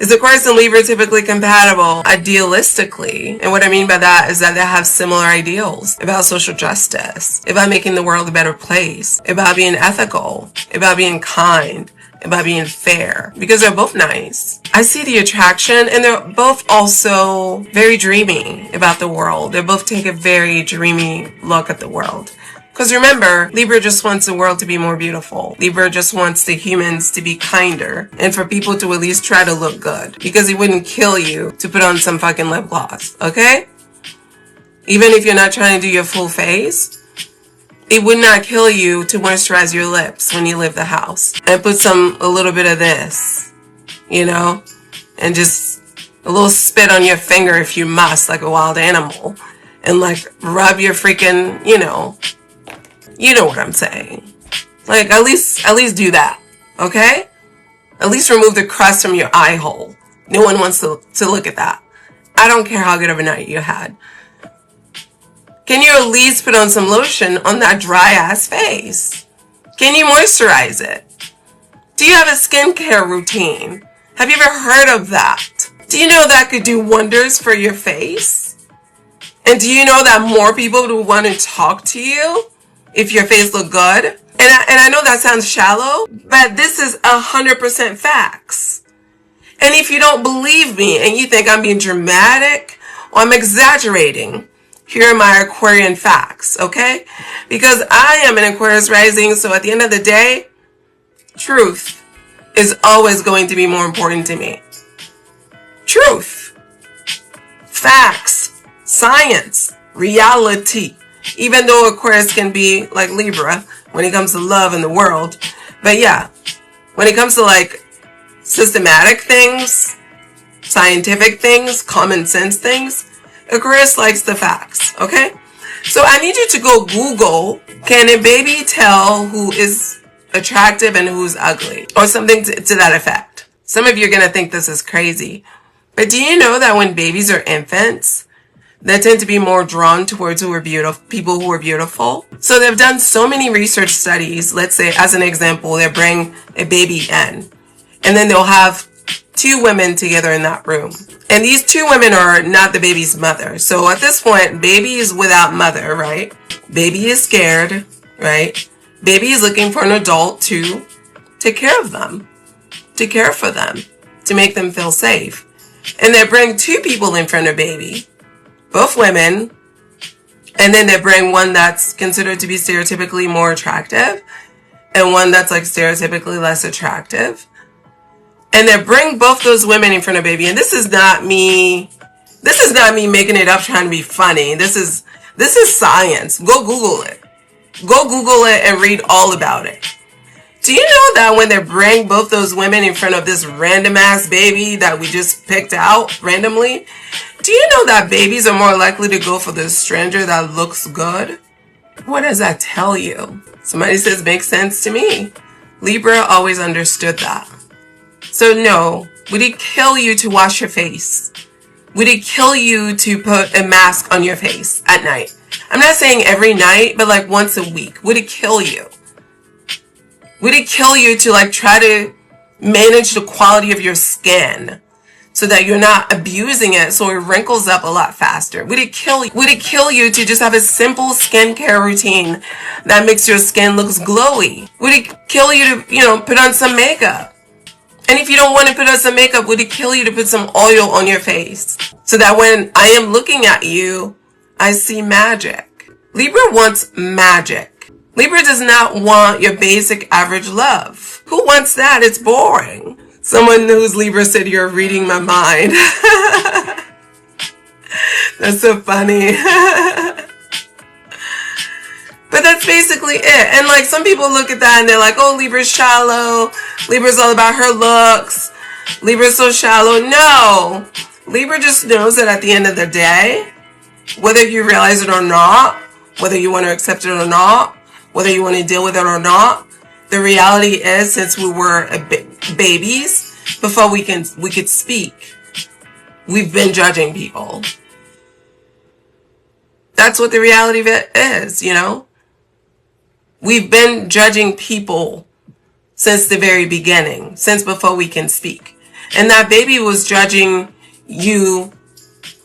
Is Aquarius and Libra typically compatible idealistically? And what I mean by that is that they have similar ideals about social justice, about making the world a better place, about being ethical, about being kind, about being fair, because they're both nice. I see the attraction, and they're both also very dreamy about the world. They both take a very dreamy look at the world. Because remember, Libra just wants the world to be more beautiful. Libra just wants the humans to be kinder and for people to at least try to look good. Because it wouldn't kill you to put on some fucking lip gloss, okay? Even if you're not trying to do your full face, it would not kill you to moisturize your lips when you leave the house. And put a little bit of this, you know? And just a little spit on your finger if you must, like a wild animal. And like rub your freaking, you know what I'm saying. Like at least do that, okay? At least remove the crust from your eye hole. No one wants to look at that. I don't care how good of a night you had. Can you at least put on some lotion on that dry ass face? Can you moisturize it? Do you have a skincare routine? Have you ever heard of that? Do you know that could do wonders for your face? And do you know that more people would want to talk to you if your face looked good? And I know that sounds shallow, but this is 100% facts. And if you don't believe me and you think I'm being dramatic or I'm exaggerating, here are my Aquarian facts, okay? Because I am an Aquarius rising, so at the end of the day, truth is always going to be more important to me. Truth, facts, science, reality. Even though Aquarius can be like Libra when it comes to love in the world. But yeah, when it comes to like systematic things, scientific things, common sense things, Aquarius likes the facts, okay? So I need you to go Google, can a baby tell who is attractive and who's ugly? Or something to that effect. Some of you are going to think this is crazy. But do you know that when babies are infants, they tend to be more drawn towards people who are beautiful? So they've done so many research studies. Let's say, as an example, they bring a baby in, and then they'll have two women together in that room. And these two women are not the baby's mother. So at this point, baby is without mother, right? Baby is scared, right? Baby is looking for an adult to take care of them, to care for them, to make them feel safe. And they bring two people in front of baby, both women, and then they bring one that's considered to be stereotypically more attractive and one that's like stereotypically less attractive. And they bring both those women in front of baby. And this is not me making it up trying to be funny. This is science. Go Google it. Go Google it and read all about it. Do you know that when they bring both those women in front of this random ass baby that we just picked out randomly, do you know that babies are more likely to go for the stranger that looks good? What does that tell you? Somebody says makes sense to me. Libra always understood that. So no, would it kill you to wash your face? Would it kill you to put a mask on your face at night? I'm not saying every night, but like once a week. Would it kill you? Would it kill you to like try to manage the quality of your skin so that you're not abusing it so it wrinkles up a lot faster? Would it kill you to just have a simple skincare routine that makes your skin looks glowy? Would it kill you to, put on some makeup? And if you don't want to put on some makeup, would it kill you to put some oil on your face so that when I am looking at you, I see magic? Libra wants magic. Libra does not want your basic average love. Who wants that? It's boring. Someone who's Libra said you're reading my mind. That's so funny. But that's basically it. And like some people look at that and they're like, oh, Libra's shallow. Libra's all about her looks. Libra's so shallow. No. Libra just knows that at the end of the day, whether you realize it or not, whether you want to accept it or not, whether you want to deal with it or not, the reality is, since we were babies, before we could speak, we've been judging people. That's what the reality of it is, We've been judging people since the very beginning, since before we can speak. And that baby was judging you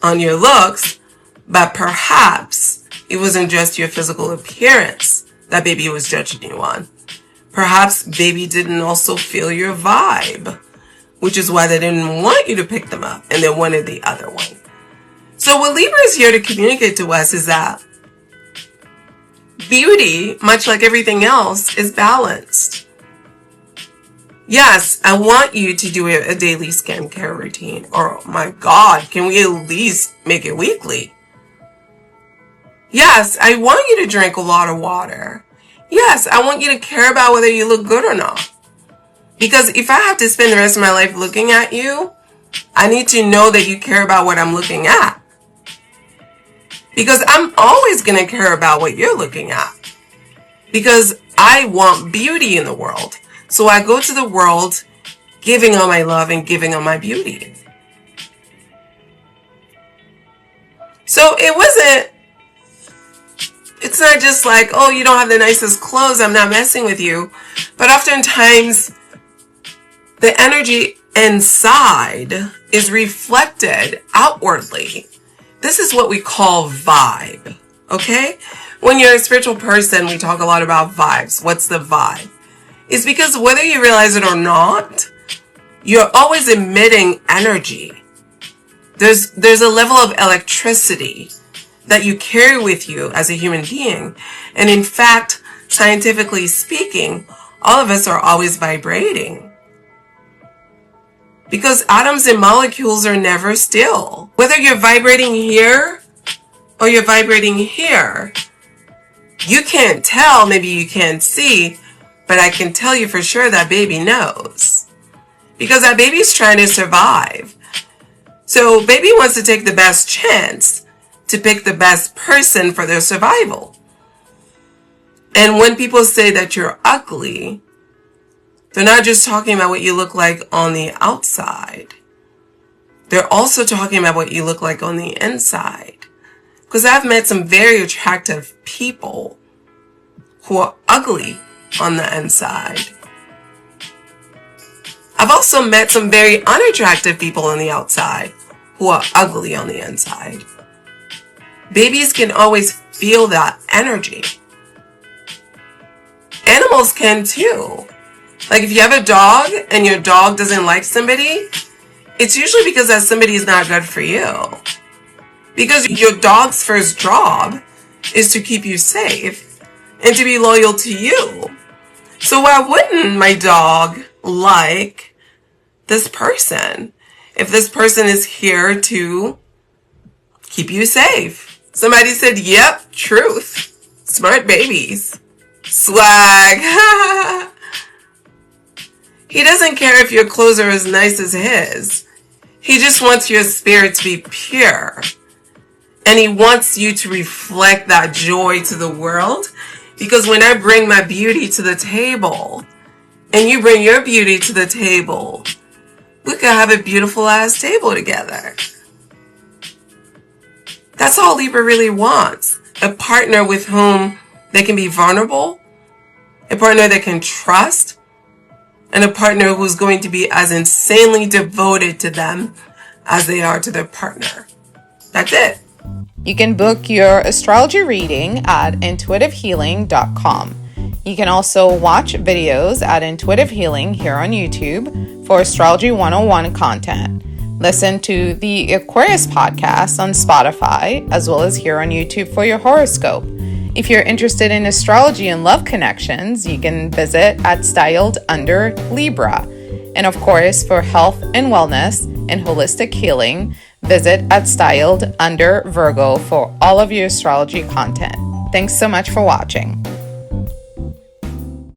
on your looks, but perhaps it wasn't just your physical appearance that baby was judging you on. Perhaps baby didn't also feel your vibe, which is why they didn't want you to pick them up and they wanted the other one. So what Libra is here to communicate to us is that beauty, much like everything else, is balanced. Yes, I want you to do a daily skincare routine. Or, my God, can we at least make it weekly? Yes, I want you to drink a lot of water. Yes, I want you to care about whether you look good or not. Because if I have to spend the rest of my life looking at you, I need to know that you care about what I'm looking at. Because I'm always going to care about what you're looking at. Because I want beauty in the world. So I go to the world giving all my love and giving all my beauty. So it's not just like, oh, you don't have the nicest clothes, I'm not messing with you. But oftentimes, the energy inside is reflected outwardly. This is what we call vibe, okay? When you're a spiritual person, we talk a lot about vibes. What's the vibe? It's because whether you realize it or not, you're always emitting energy. There's a level of electricity that you carry with you as a human being. And in fact, scientifically speaking, all of us are always vibrating. Because atoms and molecules are never still. Whether you're vibrating here or you're vibrating here, you can't tell, maybe you can't see, but I can tell you for sure that baby knows. Because that baby's trying to survive. So baby wants to take the best chance to pick the best person for their survival. And when people say that you're ugly, they're not just talking about what you look like on the outside. They're also talking about what you look like on the inside. Because I've met some very attractive people who are ugly on the inside. I've also met some very unattractive people on the outside who are ugly on the inside. Babies can always feel that energy. Animals can too. Like if you have a dog and your dog doesn't like somebody, it's usually because that somebody is not good for you. Because your dog's first job is to keep you safe and to be loyal to you. So why wouldn't my dog like this person if this person is here to keep you safe? Somebody said, yep, truth. Smart babies. Swag. He doesn't care if your clothes are as nice as his. He just wants your spirit to be pure. And he wants you to reflect that joy to the world. Because when I bring my beauty to the table, and you bring your beauty to the table, we can have a beautiful ass table together. That's all Libra really wants. A partner with whom they can be vulnerable. A partner they can trust. And a partner who's going to be as insanely devoted to them as they are to their partner. That's it. You can book your astrology reading at intuitivehealing.com. You can also watch videos at Intuitive Healing here on YouTube for Astrology 101 content. Listen to the Aquarius podcast on Spotify, as well as here on YouTube for your horoscope. If you're interested in astrology and love connections, you can visit at Styled Under Libra. And of course, for health and wellness and holistic healing, visit at Styled Under Virgo for all of your astrology content. Thanks so much for watching.